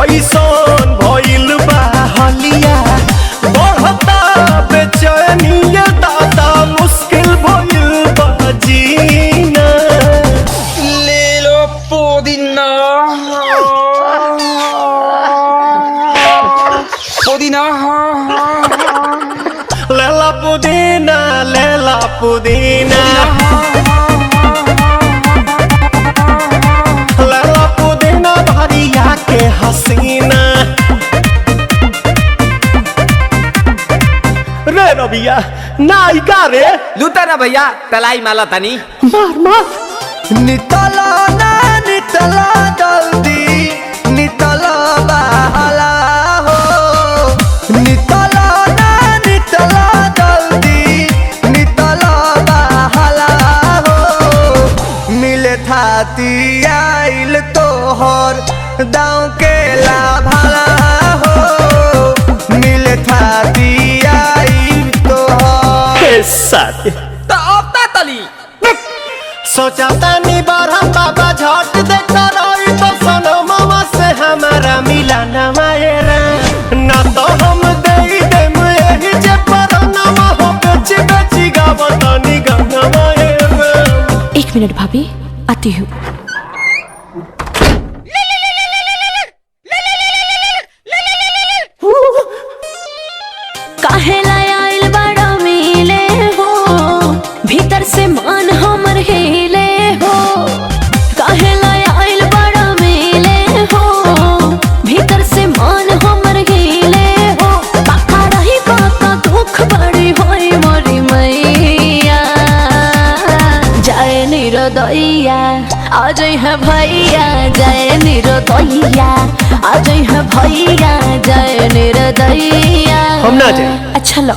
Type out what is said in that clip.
कैसन भइल बा हलिया बढ़ता बेचैनिया दादा मुश्किल भइल बा जीना। ले लो पुदीना पुदीना लेला पुदीना लेला पुदीना लेला पुदीना भरिया के हसीना। रे रबिया नायिका रे लूटा ना भैया तलाई माला तनी मार मार। नितला ना नितला जल्दी नितला बहला हो नितला ना नितला जल्दी नितला बहला हो मिले थाती आइल तोहर दाँव के लाभला हो मिले थाती आइल तोहर साथी तो अब ता तली सोचा तानी बारह बाबा झट देखता रही तो सनो मामा से हमारा मिला न मायरा ना तो हम दे देम यही जे पर नामा हो बेची बेची गावतानी गाना मायरा। 1 मिनट भाभी आती हूँ। काहेला आइल बड़ा मिले हो भीतर से मान हमर हिले हो। काहेला आइल बड़ा मिले हो भीतर से मान हमर हिले हो। पाका रही पाका दुख बड़ी होई मोरी मैया जाए निरोदैया आज है भैया जाए निरोदैया आज है भैया जाए निरोदैया। हम ना जाए। अच्छा लो।